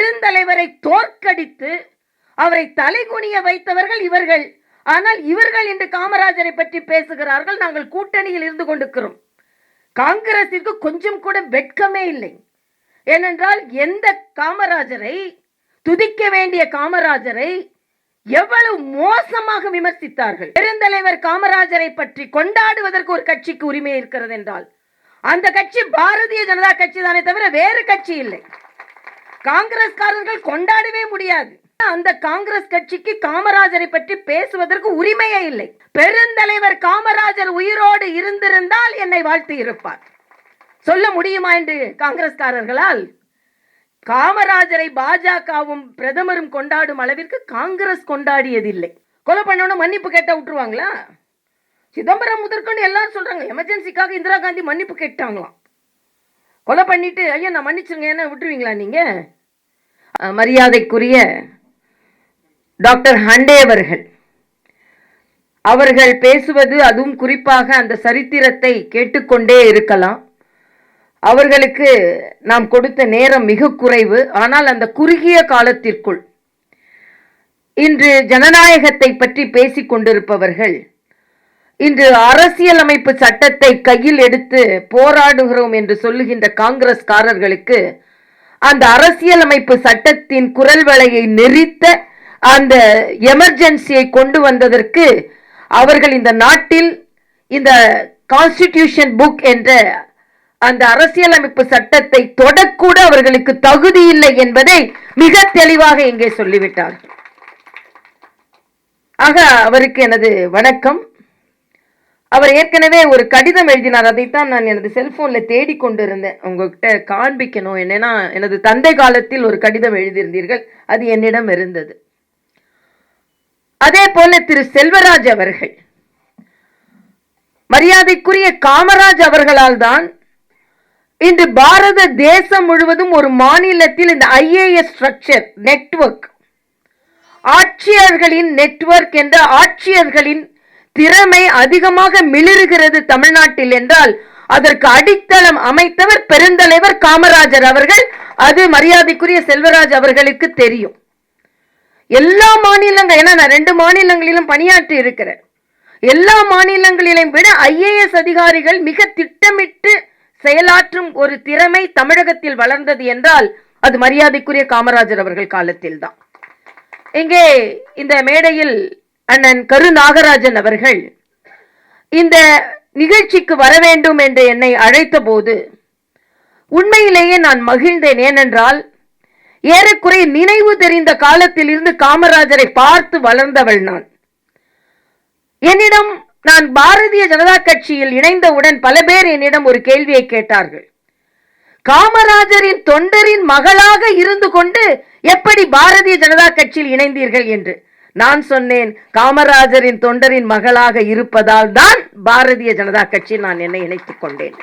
பெருந்தலைவரை தோற்கடித்து அவரை தலைகுனிய வைத்தவர்கள் இவர்கள். ஆனால் இவர்கள் இன்று காமராஜரை பற்றி பேசுகிறார்கள். நாங்கள் கூட்டணியில் இருந்து கொண்டிருக்கிறோம். காங்கிரசிற்கு கொஞ்சம் கூட வெட்கமே இல்லை. ஏனென்றால் எந்த காமராஜரை, துதிக்க வேண்டிய காமராஜரை எவ்வளவு மோசமாக விமர்சித்தார்கள். பெருந்தலைவர் காமராஜரை பற்றி கொண்டாடுவதற்கு ஒரு கட்சிக்கு உரிமை இருக்கிறது என்றால் அந்த கட்சி பாரதிய ஜனதா கட்சி தானே தவிர வேறு கட்சி இல்லை. காங்கிரஸ்காரர்கள் கொண்டாடவே முடியாது. அந்த காங்கிரஸ் கட்சிக்கு காமராஜரை பற்றி பேசுவதற்கு உரிமையே இல்லை. பெருந்தலைவர் காமராஜர் உயிரோடு இருந்திருந்தால் என்னை வாழ்த்து இருப்பார். சொல்ல முடியுமா என்று காங்கிரஸ்காரர்களால்? காமராஜரை பாஜகவும் பிரதமரும் கொண்டாடும் அளவிற்கு காங்கிரஸ் கொண்டாடியதில்லை. கொலை பண்ணணும் மன்னிப்பு கேட்டா விட்டுருவாங்களா? சிதம்பரம் முதற்கொண்டு எல்லாரும் சொல்றாங்க எமர்ஜென்சிக்காக இந்திரா காந்தி மன்னிப்பு கேட்டாங்களாம். கொலை பண்ணிட்டு ஐயா நான் மன்னிச்சுங்க என்ன விட்டுருவீங்களா நீங்க? மரியாதைக்குரிய டாக்டர் ஹண்டே அவர்கள் பேசுவது, அதுவும் குறிப்பாக அந்த சரித்திரத்தை கேட்டுக்கொண்டே இருக்கலாம். அவர்களுக்கு நாம் கொடுத்த நேரம் மிக குறைவு. ஆனால் அந்த குறுகிய காலத்திற்குள் இன்று ஜனநாயகத்தை பற்றி பேசிக் கொண்டிருப்பவர்கள் இன்று அரசியலமைப்பு சட்டத்தை கையில் எடுத்து போராடுகிறோம் என்று சொல்லுகின்ற காங்கிரஸ்காரர்களுக்கு அந்த அரசியலமைப்பு சட்டத்தின் குரல் வளையை நெறித்த அந்த எமர்ஜென்சியை கொண்டு வந்ததற்கு அவர்கள் இந்த நாட்டில் இந்த கான்ஸ்டிடியூஷன் புக் என்ற அந்த அரசியலமைப்பு சட்டத்தை தொடக்கூட அவர்களுக்கு தகுதி இல்லை என்பதை மிக தெளிவாக இங்கே சொல்லிவிட்டார்கள். ஆக அவருக்கு எனது வணக்கம். அவர் ஏற்கனவே ஒரு கடிதம் எழுதினார். அதைத்தான் நான் எனது செல்போன்ல தேடிக்கொண்டிருந்தேன். உங்ககிட்ட காண்பிக்கணும். என்னன்னா எனது தந்தை காலத்தில் ஒரு கடிதம் எழுதியிருந்தீர்கள், அது என்னிடம் இருந்தது. அதே போல திரு செல்வராஜ் அவர்கள், மரியாதைக்குரிய காமராஜ் அவர்களால் தான் இன்று பாரத தேசம் முழுவதும் ஒரு மாநிலத்தில் இந்த ஐஏஎஸ் ஸ்ட்ரக்சர் நெட்வொர்க், ஆட்சியர்களின் நெட்வொர்க் என்ற ஆட்சியர்களின் திறமை அதிகமாக மிளிருகிறது தமிழ்நாட்டில் என்றால் அதற்கு அடித்தளம் அமைத்தவர் பெருந்தலைவர் காமராஜர் அவர்கள். அது மரியாதைக்குரிய செல்வராஜ் அவர்களுக்கு தெரியும். எல்லா மாநிலங்கள், ஏன்னா நான் 2 மாநிலங்களிலும் பணியாற்றி இருக்கிறேன், எல்லா மாநிலங்களிலும் விட ஐஏஎஸ் அதிகாரிகள் மிக திட்டமிட்டு செயலாற்றும் ஒரு திறமை தமிழகத்தில் வளர்ந்தது என்றால் அது மரியாதைக்குரிய காமராஜர் அவர்கள் காலத்தில் தான். இங்கே இந்த மேடையில் அண்ணன் கரு நாகராஜன் அவர்கள் இந்த நிகழ்ச்சிக்கு வர வேண்டும் என்று என்னை அழைத்த போது உண்மையிலேயே நான் மகிழ்ந்தேன். ஏனென்றால் ஏறக்குறைய நினைவு தெரிந்த காலத்தில் இருந்து காமராஜரை பார்த்து வளர்ந்தவள் நான். என்னிடம் நான் பாரதிய ஜனதா கட்சியில் இணைந்தவுடன் பல பேர் என்னிடம் ஒரு கேள்வியை கேட்டார்கள். காமராஜரின் தொண்டரின் மகளாக இருந்து கொண்டு எப்படி பாரதிய ஜனதா கட்சியில் இணைந்தீர்கள் என்று. நான் சொன்னேன், காமராஜரின் தொண்டரின் மகளாக இருப்பதால் தான் பாரதிய ஜனதா கட்சி நான் என்னை இணைத்துக் கொண்டேன்.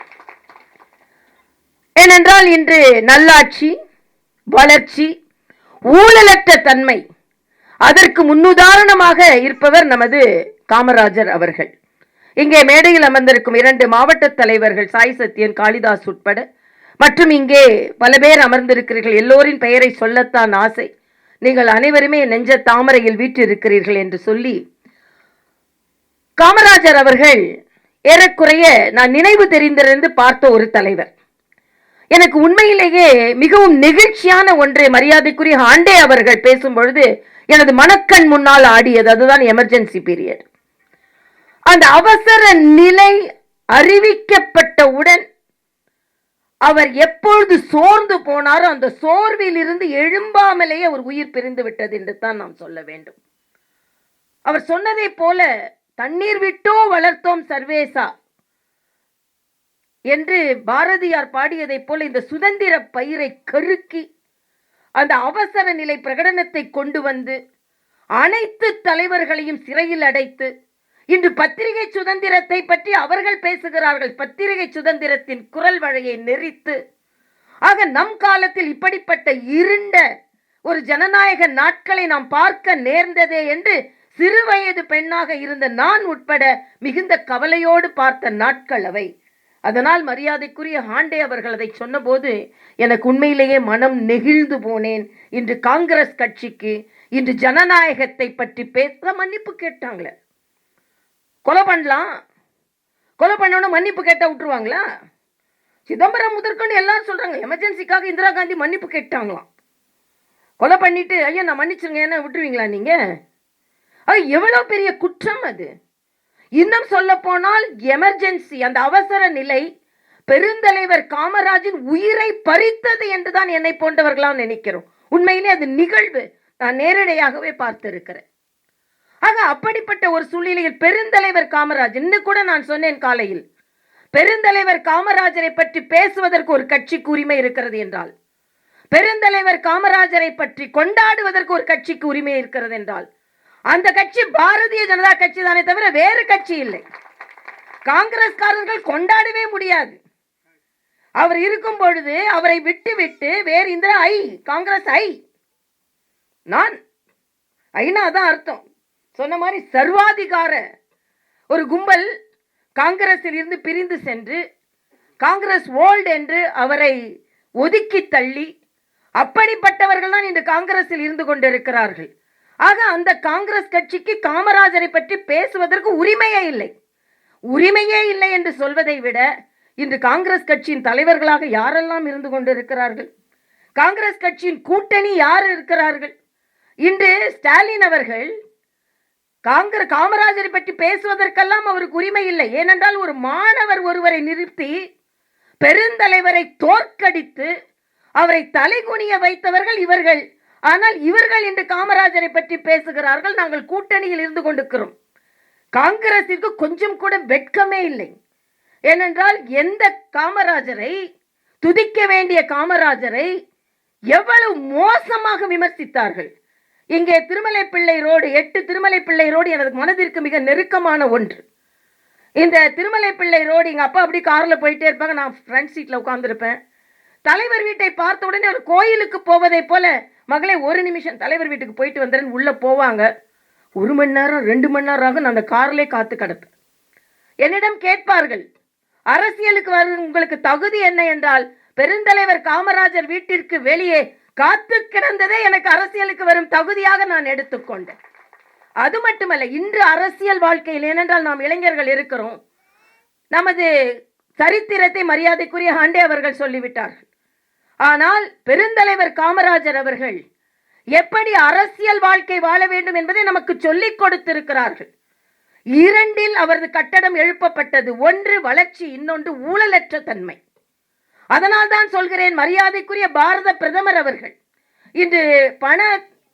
ஏனென்றால் இன்று நல்லாட்சி, வளர்ச்சி, ஊழலற்ற தன்மை, அதற்கு முன்னுதாரணமாக இருப்பவர் நமது காமராஜர் அவர்கள். இங்கே மேடையில் அமர்ந்திருக்கும் 2 மாவட்ட தலைவர்கள் சாய் சத்யன், காளிதாஸ் உட்பட மற்றும் இங்கே பல பேர் அமர்ந்திருக்கிறீர்கள். எல்லோரின் பெயரை சொல்லத்தான் ஆசை. நீங்கள் அனைவருமே நெஞ்ச தாமரையில் வீற்றிருக்கிறீர்கள் என்று சொல்லி, காமராஜர் அவர்கள் ஏறக்குறைய நான் நினைவு தெரிந்திருந்து பார்த்த ஒரு தலைவர். எனக்கு உண்மையிலேயே மிகவும் நெகிழ்ச்சியான ஒன்று, மரியாதைக்குரிய ஆண்டே அவர்கள் பேசும் பொழுது எனது மனக்கண் முன்னால் ஆடியது. அதுதான் எமர்ஜென்சி பீரியட். அந்த அவசர நிலை அறிவிக்கப்பட்டவுடன் அவர் எப்பொழுது சோர்ந்து போனாரோ அந்த சோர்வில் இருந்து எழும்பாமலேயே ஒரு உயிர் பிரிந்து விட்டது என்று தான் நாம் சொல்ல வேண்டும். அவர் சொன்னதை போல தண்ணீர் விட்டோ வளர்த்தோம் சர்வேசா என்று பாரதியார் பாடியதை போல இந்த சுதந்திர பயிரை கருக்கி அந்த அவசர நிலை பிரகடனத்தை கொண்டு வந்து அனைத்து தலைவர்களையும் சிறையில் அடைத்து இன்று பத்திரிகை சுதந்திரத்தை பற்றி அவர்கள் பேசுகிறார்கள். பத்திரிகை சுதந்திரத்தின் குரல் வளையை நெறித்து, ஆக நம் காலத்தில் இப்படிப்பட்ட இருண்ட ஒரு ஜனநாயக நாட்களை நாம் பார்க்க நேர்ந்ததே என்று சிறுவயது பெண்ணாக இருந்த நான் உட்பட மிகுந்த கவலையோடு பார்த்த நாட்கள் அவை. அதனால் மரியாதைக்குரிய ஹாண்டே அவர்கள் அதை சொன்னபோது எனக்கு உண்மையிலேயே மனம் நெகிழ்ந்து போனேன். இன்று காங்கிரஸ் கட்சிக்கு இன்று ஜனநாயகத்தை பற்றி பேச மன்னிப்பு கேட்டாங்களே. கொலை பண்ணலாம், கொலை பண்ணோன்னு மன்னிப்பு கேட்டால் விட்டுருவாங்களா? சிதம்பரம் முதற்கொண்டு எல்லாரும் சொல்றாங்க எமர்ஜென்சிக்காக இந்திரா காந்தி மன்னிப்பு கேட்டாங்களாம். கொலை பண்ணிட்டு ஐயா நான் மன்னிச்சுருங்க என்ன விட்டுருவீங்களா நீங்க? அது எவ்வளவு பெரிய குற்றம் அது. இன்னும் சொல்ல போனால் எமர்ஜென்சி, அந்த அவசர நிலை பெருந்தலைவர் காமராஜின் உயிரை பறித்தது என்றுதான் என்னை போன்றவர்களாம் நினைக்கிறோம். உண்மையிலே அது நிகழ்வு, நான் நேரடியாகவே பார்த்திருக்கிறேன். ஆக அப்படிப்பட்ட ஒரு சூழ்நிலையில் பெருந்தலைவர் காமராஜ், இன்னும் கூட நான் சொன்னேன் காலையில், பெருந்தலைவர் காமராஜரை பற்றி பேசுவதற்கு ஒரு கட்சிக்கு உரிமை இருக்கிறது என்றால், பெருந்தலைவர் காமராஜரை பற்றி கொண்டாடுவதற்கு ஒரு கட்சிக்கு உரிமை இருக்கிறது என்றால், அந்த கட்சி பாரதிய ஜனதா கட்சி தானே தவிர வேறு கட்சி இல்லை. காங்கிரஸ்காரர்கள் கொண்டாடவே முடியாது. அவர் இருக்கும் பொழுது அவரை விட்டு விட்டு வேறு இந்திரா ஐ, காங்கிரஸ் ஐ, நான் ஐனா தான் அர்த்தம். சொன்ன மாதிரி சர்வாதிகார ஒரு கும்பல் காங்கிரஸில் இருந்து பிரிந்து சென்று காங்கிரஸ் ஓல்டு என்று அவரை ஒதுக்கி தள்ளி, அப்படிப்பட்டவர்கள் தான் இன்று காங்கிரஸில் இருந்து கொண்டிருக்கிறார்கள். ஆக அந்த காங்கிரஸ் கட்சிக்கு காமராஜரை பற்றி பேசுவதற்கு உரிமையே இல்லை. உரிமையே இல்லை என்று சொல்வதை விட இன்று காங்கிரஸ் கட்சியின் தலைவர்களாக யாரெல்லாம் இருந்து கொண்டிருக்கிறார்கள், காங்கிரஸ் கட்சியின் கூட்டணி யார் இருக்கிறார்கள்? இன்று ஸ்டாலின் அவர்கள் காமராஜரை பற்றி பேசுவதற்கெல்லாம் அவருக்கு உரிமை இல்லை. ஏனென்றால் ஒரு மாணவர் ஒருவரை நிறுத்தி பெருந்தலைவரை தோற்கடித்து அவரை தலைகுனிய வைத்தவர்கள் இவர்கள். ஆனால் இவர்கள் இன்று காமராஜரை பற்றி பேசுகிறார்கள். நாங்கள் கூட்டணியில் இருந்து கொண்டிருக்கிறோம். காங்கிரசிற்கு கொஞ்சம் கூட வெட்கமே இல்லை. ஏனென்றால் எந்த காமராஜரை, துதிக்க வேண்டிய காமராஜரை எவ்வளவு மோசமாக விமர்சித்தார்கள். இங்கே திருமலைப்பிள்ளை ரோடு, 8 திருமலைப்பிள்ளை ரோடு எனது மனதிற்கு மிக நெருக்கமான ஒன்று. இந்த திருமலைப்பிள்ளை ரோடு எங்கள் அப்பா அப்படி காரில் போயிட்டே இருப்பாங்க, நான் ஃப்ரண்ட் சீட்டில் உட்காந்துருப்பேன். தலைவர் வீட்டை பார்த்த உடனே ஒரு கோயிலுக்கு போவதை போல, மகளே ஒரு நிமிஷம் தலைவர் வீட்டுக்கு போயிட்டு வந்துடுறேன்னு உள்ளே போவாங்க. 1 மணி நேரம் 2 மணி நேரம் ஆகும், நான் அந்த காரிலே காத்து கிடப்பேன். என்னிடம் கேட்பார்கள், அரசியலுக்கு வர உங்களுக்கு தகுதி என்ன என்றால், பெருந்தலைவர் காமராஜர் வீட்டிற்கு வெளியே காத்து கிடந்ததே எனக்கு அரசியலுக்கு வரும் தகுதியாக நான் எடுத்துக்கொண்டேன். அது மட்டுமல்ல, இன்று அரசியல் வாழ்க்கையில், ஏனென்றால் நாம் இளைஞர்கள் இருக்கிறோம், நமது சரித்திரத்தை மரியாதைக்குரிய ஹாண்டே அவர்கள் சொல்லிவிட்டார்கள். ஆனால் பெருந்தலைவர் காமராஜர் அவர்கள் எப்படி அரசியல் வாழ்க்கை வாழ வேண்டும் என்பதை நமக்கு சொல்லிக் கொடுத்திருக்கிறார்கள். 2 அவரது கட்டடம் எழுப்பப்பட்டது. ஒன்று வளர்ச்சி, இன்னொன்று ஊழலற்ற தன்மை. அதனால் தான் சொல்கிறேன், மரியாதைக்குரிய பாரத பிரதமர் அவர்கள் இன்று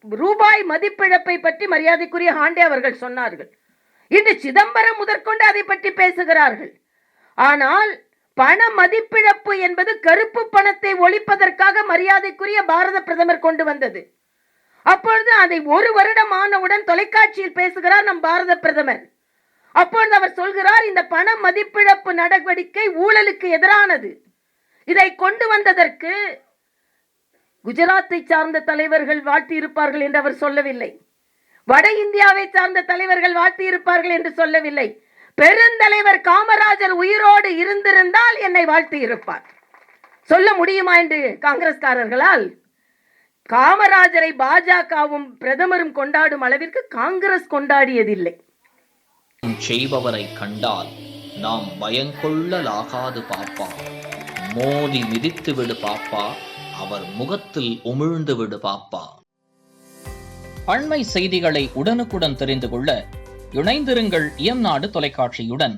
ரூபாய் மதிப்பிழப்பை பற்றி மரியாதைக்குரிய ஹாண்டே அவர்கள் சொன்னார்கள். இன்று சிதம்பரம் முதற்கொண்டு அதை பற்றி பேசுகிறார்கள். ஆனால் பண மதிப்பிழப்பு என்பது கருப்பு பணத்தை ஒழிப்பதற்காக மரியாதைக்குரிய பாரத பிரதமர் கொண்டு வந்தது. அப்பொழுது அதை 1 வருடம் ஆனவுடன் தொலைக்காட்சியில் பேசுகிறார் நம் பாரத பிரதமர். அப்பொழுது அவர் சொல்கிறார், இந்த பண மதிப்பிழப்பு நடவடிக்கை ஊழலுக்கு எதிரானது. இதை கொண்டு வந்ததற்கு குஜராத்தை சார்ந்த தலைவர்கள் வாழ்த்தி இருப்பார்கள் என்று அவர் சொல்லவில்லை. வட இந்தியாவை சார்ந்த தலைவர்கள் வாழ்த்தி இருப்பார்கள் என்று சொல்லவில்லை. பெருந்தலைவர் காமராஜர் உயிரோடு இருந்திருந்தால் என்னை வாழ்த்தி இருப்பார். சொல்ல முடியுமா என்று காங்கிரஸ்காரர்களால்? காமராஜரை பாஜகவும் பிரதமரும் கொண்டாடும் அளவிற்கு காங்கிரஸ் கொண்டாடியதில்லை. செய்பவரை கண்டால் நாம் பயங்கொள்ளலாகாது பாப்பா, மோதி மிதித்து விடு பாப்பா, அவர் முகத்தில் உமிழ்ந்து விடு பாப்பா. அண்மை செய்திகளை உடனுக்குடன் தெரிந்து கொள்ள இணைந்திருங்கள் இயம்நாடு தொலைக்காட்சியுடன்.